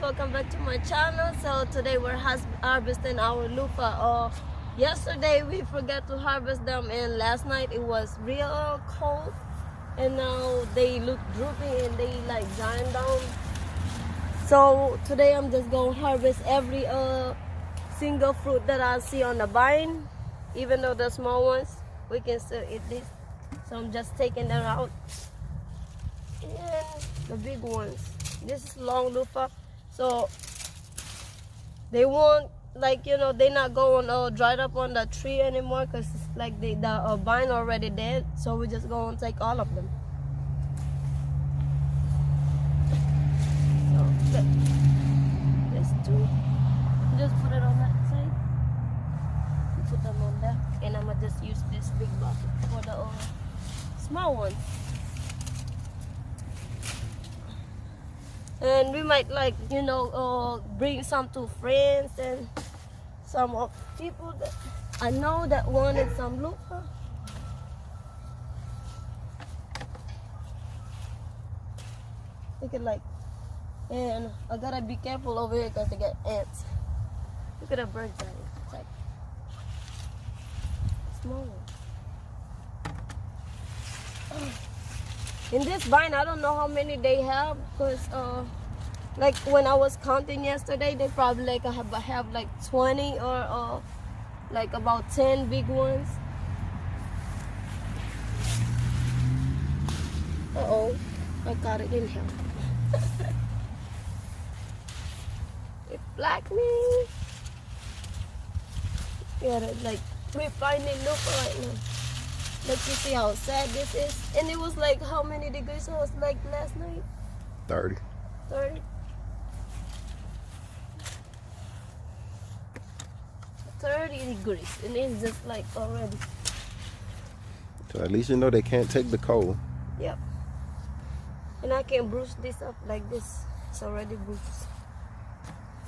welcome back to my channel. So today we're harvesting our Luffa. Yesterday we forgot to harvest them, and last night it was real cold, and now they look droopy and they like dying down. So today I'm just gonna harvest every single fruit that I see on the vine. Even though the small ones, we can still eat this. So I'm just taking them out. And the big ones, this is long Luffa, so they won't, like, you know, they're not going dried up on the tree anymore, because it's like the vine already dead. So we're just going to take all of them. So there's two. Just put it on that side, put them on there, and I'm gonna just use this big bucket for the small ones. And we might, like, you know, bring some to friends and some of people that I know that wanted some Luffa. Look at, like, and I gotta be careful over here because they get ants. Look at the birds out here. It's like small ones. In this vine, I don't know how many they have, because like when I was counting yesterday, they probably like have like 20 or like about 10 big ones. Uh-oh, I got it in here. It blacked me. Yeah, like we're finding Luffa right now. Like, you see how sad this is? And it was like, how many degrees it was like last night? 30. 30? 30 degrees. And it's just like already. So at least you know they can't take the cold. Yep. And I can bruise this up like this. It's already bruised.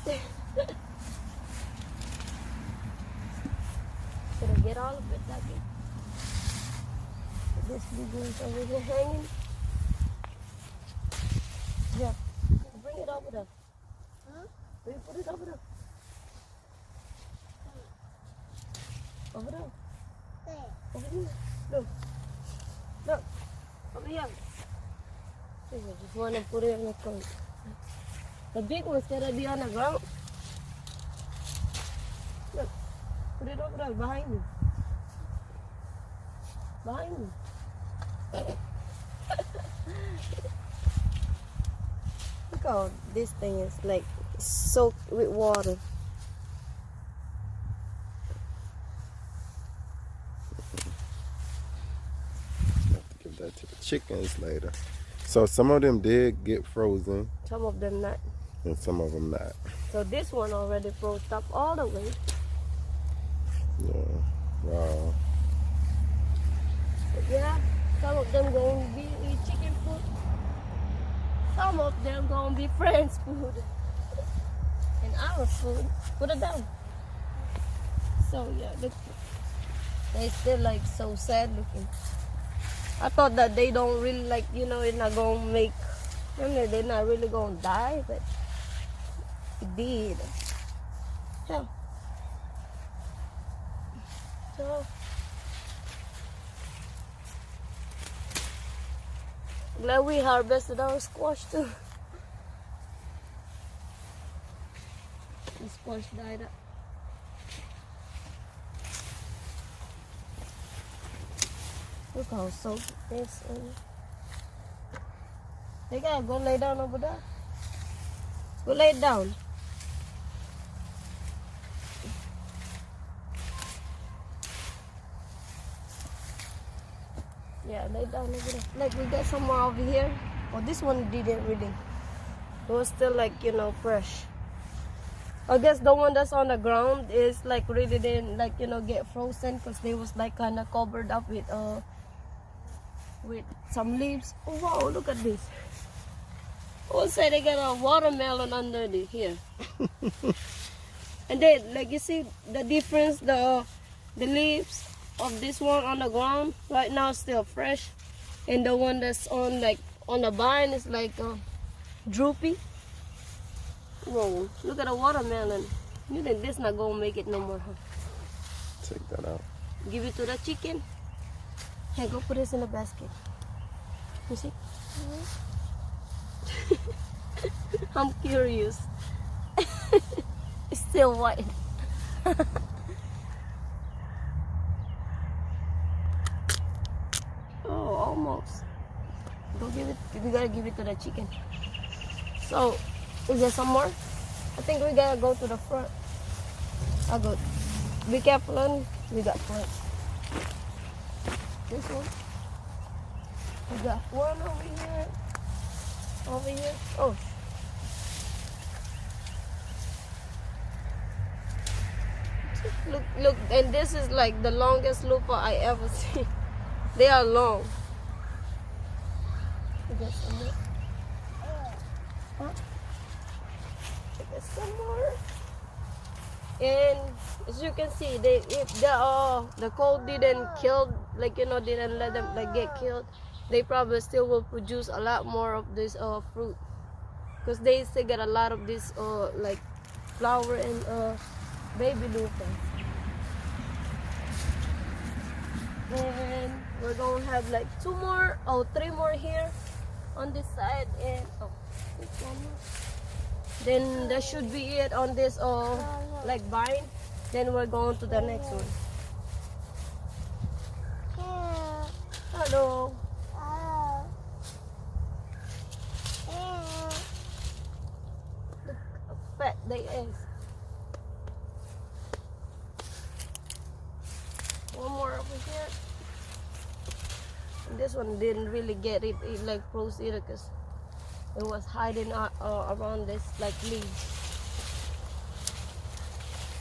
Should I get all of it back in? This big one's over here hanging. Yeah, bring it over there. Huh? Bring, put it over there. Over there. Over here. Look. Look. Over here. I just want to put it in the coat. The big one's gotta be on the ground. Look. Put it over there behind me. Behind me. Look how this thing is like soaked with water. Have to give that to the chickens later. So some of them did get frozen. Some of them not. And some of them not. So this one already froze up all the way. Yeah. Wow. But yeah, some of them going to be chicken food. Some of them going to be friends' food. And our food. Put it down. So yeah, look. They still like so sad looking. I thought that they don't really, like, you know, it's not going to make, I mean, they're not really going to die, but it did. Yeah. So glad we harvested our squash too. The squash died up. Look how soaked it is. They gotta go lay down over there. Go lay down. Yeah, lay down over there. Like, we got some more over here. Oh, this one didn't really. It was still, like, you know, fresh. I guess the one that's on the ground is like really didn't, like, you know, get frozen, because they was like kind of covered up with some leaves. Oh wow, look at this. Oh, say they got a watermelon under here. And then, like, you see the difference, the leaves of this one on the ground right now is still fresh, and the one that's on, like, on the vine is like droopy. Whoa, look at the watermelon. You think this not gonna make it no more, huh? Take that out. Give it to the chicken. Hey, go put this in the basket. You see? I'm curious. It's still white. Oh, almost. Go give it. We gotta give it to the chicken. So, is there some more? I think we gotta go to the front. Oh, good. Be careful, on. We got plants. This one. We got one over here. Over here. Oh. Look, and this is like the longest luffa I ever seen. They are long. We got some more. Huh? We got some more. And as you can see, if the cold didn't kill, like didn't let them like get killed, they probably still will produce a lot more of this fruit, because they still get a lot of this like flower and baby luffa. And we're gonna have like 3 more here on this side, and this one more. Then that should be it on this like vine. Then we're going to the next one. Hello. Look how fat they is. One more over here. And this one didn't really get it like froze either, because it was hiding around this like leaves.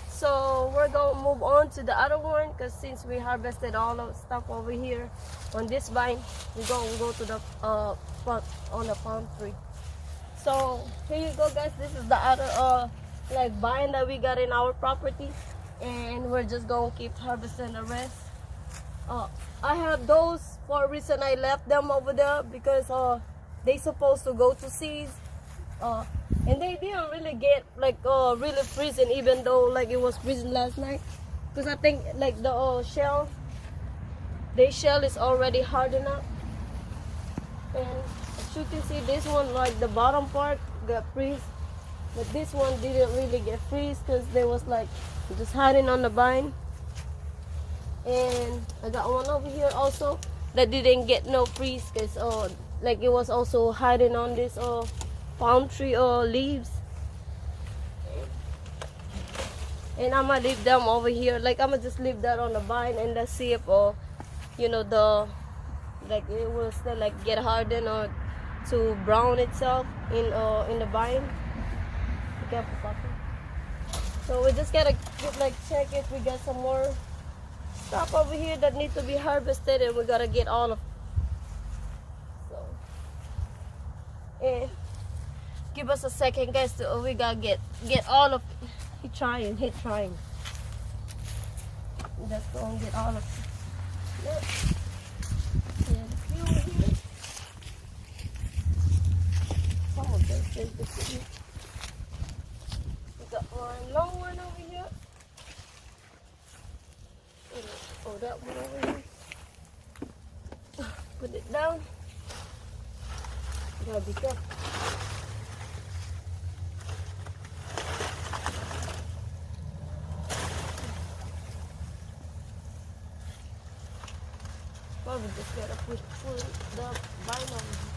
So we're gonna move on to the other one, because since we harvested all of stuff over here on this vine, we go to the front on the palm tree. So here you go, guys. This is the other like vine that we got in our property, and we're just gonna keep harvesting the rest. I have those for a reason. I left them over there because they supposed to go to seeds, and they didn't really get like really freezing, even though like it was freezing last night, because I think like the shell is already hardened up. And as you can see, this one, like the bottom part got freeze, but this one didn't really get freeze because they was like just hiding on the vine. And I got one over here also that didn't get no freeze, because like it was also hiding on this palm tree leaves. And I'm gonna leave them over here. Like I'm gonna just leave that on the vine, and let's see if the like it will still like get hardened or to brown itself in the vine. Be careful, Papa. So we just gotta check if we got some more stuff over here that need to be harvested, and we gotta get all of it. So, and give us a second, guys. We gotta get all of it. He's trying. Let's go and get all of it. Yep. And a few here. Some of them is the city. We got one long one over here. Oh, that one over here. Put it down. You gotta be careful. Probably just gotta pull the vine over here.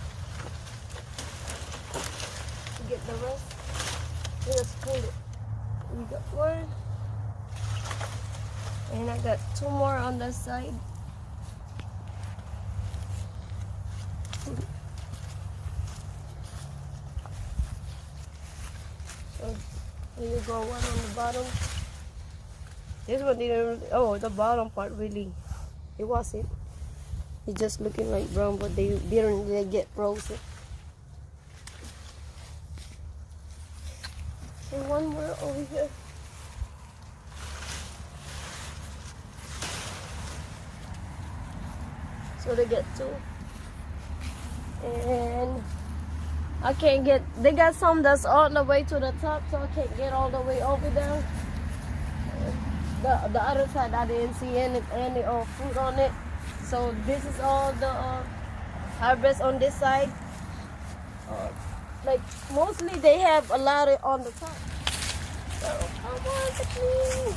To get the rest, we just pull it. We got one. And I got 2 more on the side. So there you go, one on the bottom. This one didn't, the bottom part really, it wasn't. It's just looking like brown, but they didn't really get frozen. And one more over here. So they get 2. And I can't get, they got some that's all the way to the top, so I can't get all the way over there. The other side, I didn't see any fruit on it. So this is all the harvest on this side. Like mostly they have a lot of on the top. So come on, please.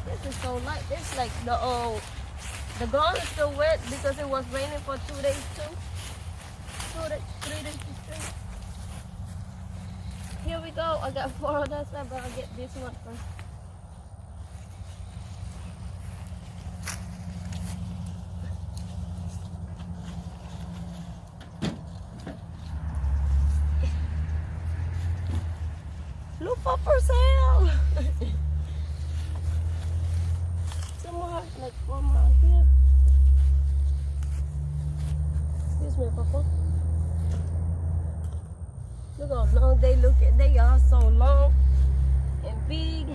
This is so light. It's like the ground is still wet because it was raining for 2 days too. 3 days straight. Here we go. I got 4 on that side, but I'll get this one first. Luffa for sale. Some more, like 4 more here. Excuse me, Papa. Look how long they look at. They are so long and big.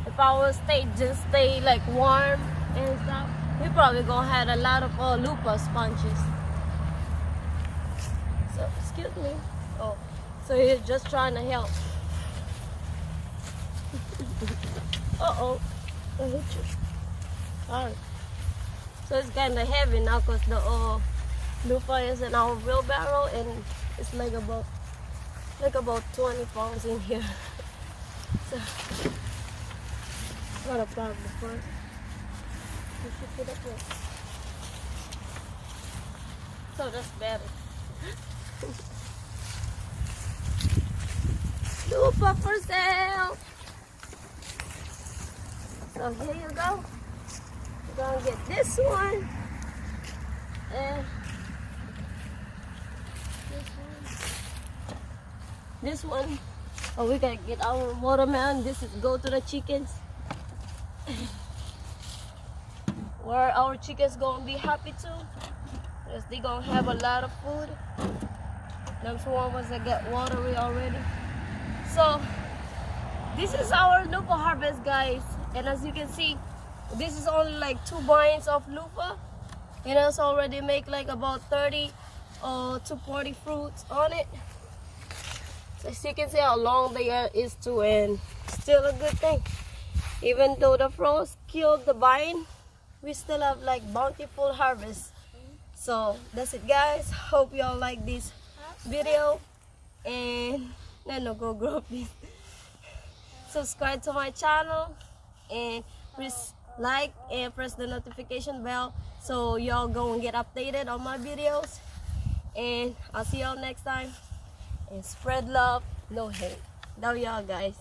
If I would stay like warm and stuff, we probably gonna have a lot of Luffa sponges. So excuse me. Oh, so he's just trying to help. Uh-oh. I hit you. Alright. So it's kind of heavy now because the Luffa is in our wheelbarrow and it's like about 20 pounds in here. So not a problem first. You should put up here. So that's better. Luffa for sale. So here you go. We're gonna get this one and this one. Oh, we gotta get our watermelon. This is go to the chickens. Where our chickens gonna be happy too, because they gonna have a lot of food. Them small ones that get watery already. So this is our Luffa harvest, guys. And as you can see, this is only like 2 binds of Luffa. And it's already make like about 30 to 40 fruits on it. So as you can see how long they are is too, and still a good thing. Even though the frost killed the vine, we still have like bountiful harvest. So that's it, guys. Hope y'all like this video, and no go grow please. Subscribe to my channel and press like and press the notification bell so y'all go and get updated on my videos. And I'll see y'all next time, and spread love, no hate. Love y'all, guys.